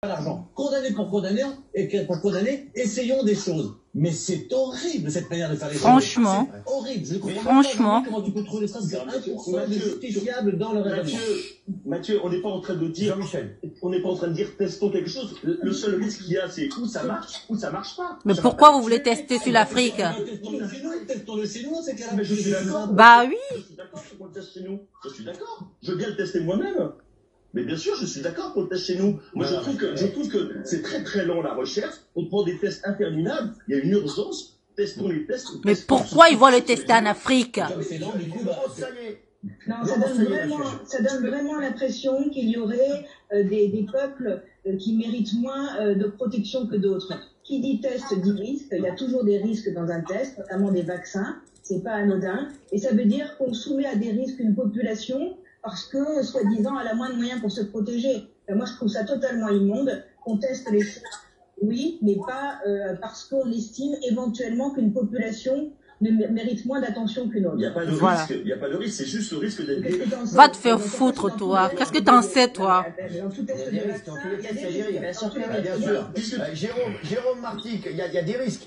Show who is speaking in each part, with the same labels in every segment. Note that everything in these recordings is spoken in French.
Speaker 1: l'argent. Condamner pour condamner, essayons des choses. Mais c'est horrible cette manière de faire les choses.
Speaker 2: Franchement.
Speaker 1: C'est horrible. Je comprends
Speaker 2: Franchement.
Speaker 1: pas comment tu peux trouver ça que 1% de justifiable dans le raisonnement.
Speaker 3: Mathieu, on n'est pas en train de dire, on n'est pas en train de dire testons quelque chose. Le seul risque qu'il y a, c'est où ça marche pas.
Speaker 2: Mais pourquoi vous voulez tester sur l'Afrique?
Speaker 1: Testons-le chez nous, c'est
Speaker 3: Mais je suis d'accord.
Speaker 2: Bah oui.
Speaker 3: Je suis d'accord pour le test chez nous. Je suis d'accord. Je veux bien le tester moi-même. Mais bien sûr, je suis d'accord pour le test chez nous. Moi, je trouve que c'est très très lent la recherche. On prend des tests interminables. Il y a une urgence. Testons les tests.
Speaker 2: Mais pourquoi ils vont le tester en Afrique?
Speaker 4: Non, ça donne vraiment l'impression qu'il y aurait des peuples qui méritent moins de protection que d'autres. Qui dit test dit risque. Il y a toujours des risques dans un test, notamment des vaccins. C'est pas anodin. Et ça veut dire qu'on soumet à des risques une population parce que, soi-disant, elle a moins de moyens pour se protéger. Moi, je trouve ça totalement immonde qu'on teste les choses, oui, mais pas parce qu'on estime éventuellement qu'une population ne mérite moins d'attention qu'une autre.
Speaker 3: Il n'y a pas de risque, il n'y a pas de risque, c'est juste le risque d'être...
Speaker 2: Va te faire foutre, toi. Qu'est-ce que t'en sais, toi?
Speaker 5: Dans tous les risques, il y a des risques. Bien sûr. Jérôme Martic, il y a des risques.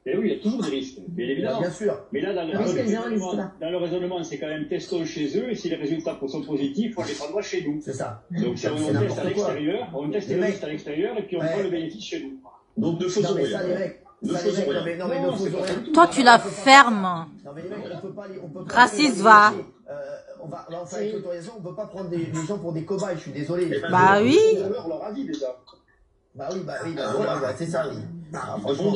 Speaker 6: Et oui, il y a toujours des risques, bien évidemment.
Speaker 5: Bien sûr.
Speaker 6: Mais là, dans le raisonnement, c'est quand même testons chez eux, et si les résultats sont positifs, on les prendra chez nous.
Speaker 5: C'est ça.
Speaker 6: Donc si on teste à l'extérieur, on teste les risques à l'extérieur, et puis on prend le bénéfice chez nous.
Speaker 3: Donc ne faisons rien.
Speaker 2: Toi, tu la fermes.
Speaker 5: Non, mais les mecs, on peut pas...
Speaker 2: Raciste, va.
Speaker 5: On va faire avec l'autorisation, on peut pas prendre les gens pour des cobayes, je suis désolé.
Speaker 2: Bah oui.
Speaker 3: On leur a dit déjà.
Speaker 5: Bah oui, c'est ça, oui. Franchement,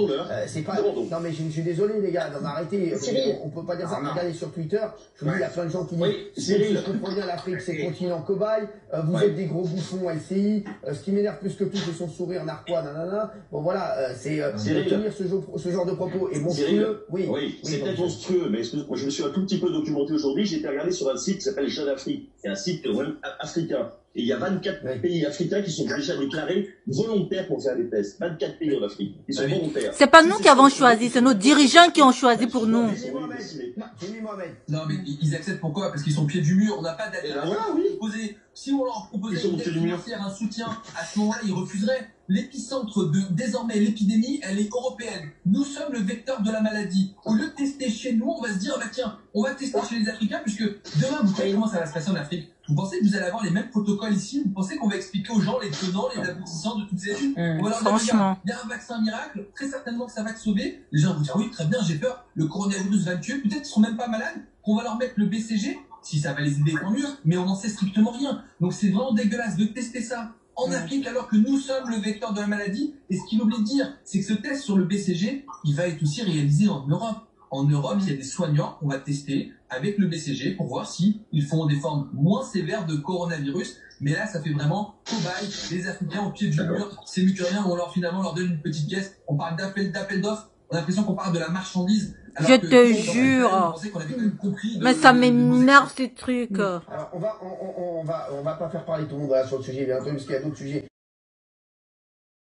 Speaker 5: c'est pas... Non mais je suis désolé les gars, arrêtez, on peut pas dire ça, regardez sur Twitter, je vous dis, il y a plein de gens qui disent, je comprends bien l'Afrique, c'est continent cobaye, vous êtes des gros bouffons LCI, ce qui m'énerve plus que tout, c'est son sourire narquois, nanana, bon voilà, c'est tenir ce genre de propos, et monstrueux,
Speaker 3: oui, c'est peut-être monstrueux, mais moi je me suis un tout petit peu documenté aujourd'hui, j'ai été regardé sur un site qui s'appelle Jeune Afrique, c'est un site africain. Et il y a 24 pays africains qui sont déjà déclarés volontaires pour faire des tests. 24 pays en Afrique. Ils sont volontaires.
Speaker 2: C'est pas nous qui avons choisi, c'est nos dirigeants qui ont choisi pour nous.
Speaker 7: Non, mais ils acceptent pourquoi? Parce qu'ils sont au pied du mur. On n'a pas d'alternative. Si on leur proposait une aide financière, un soutien, à ce moment-là, ils refuseraient. L'épicentre de, désormais, l'épidémie, elle est européenne. Nous sommes le vecteur de la maladie. Au lieu de tester chez nous, on va se dire, bah tiens, on va tester chez les Africains, puisque demain, vous savez comment ça va se passer en Afrique. Vous pensez que vous allez avoir les mêmes protocoles ici? Vous pensez qu'on va expliquer aux gens les tenants, les aboutissants de toutes ces études? On va leur dire,
Speaker 2: Franchement.
Speaker 7: il y a un vaccin miracle, très certainement que ça va te sauver. Les gens vont dire, oui, très bien, j'ai peur, le coronavirus va te tuer. Peut-être qu'ils seront même pas malades, qu'on va leur mettre le BCG. Si ça va les aider, tant mieux, mais on n'en sait strictement rien. Donc c'est vraiment dégueulasse de tester ça en Afrique alors que nous sommes le vecteur de la maladie. Et ce qu'il oublie de dire, c'est que ce test sur le BCG, il va être aussi réalisé en Europe. En Europe, il y a des soignants qu'on va tester avec le BCG pour voir si ils font des formes moins sévères de coronavirus. Mais là, ça fait vraiment cobaye, les Africains au pied du mur. Ces mucuriens, on leur donne une petite pièce. On parle d'appel d'offres. On a l'impression qu'on parle de la marchandise.
Speaker 2: Je te jure. Mais ça m'énerve ces trucs.
Speaker 5: Alors, on va pas faire parler tout le monde sur le sujet, bien entendu, parce qu'il y a d'autres sujets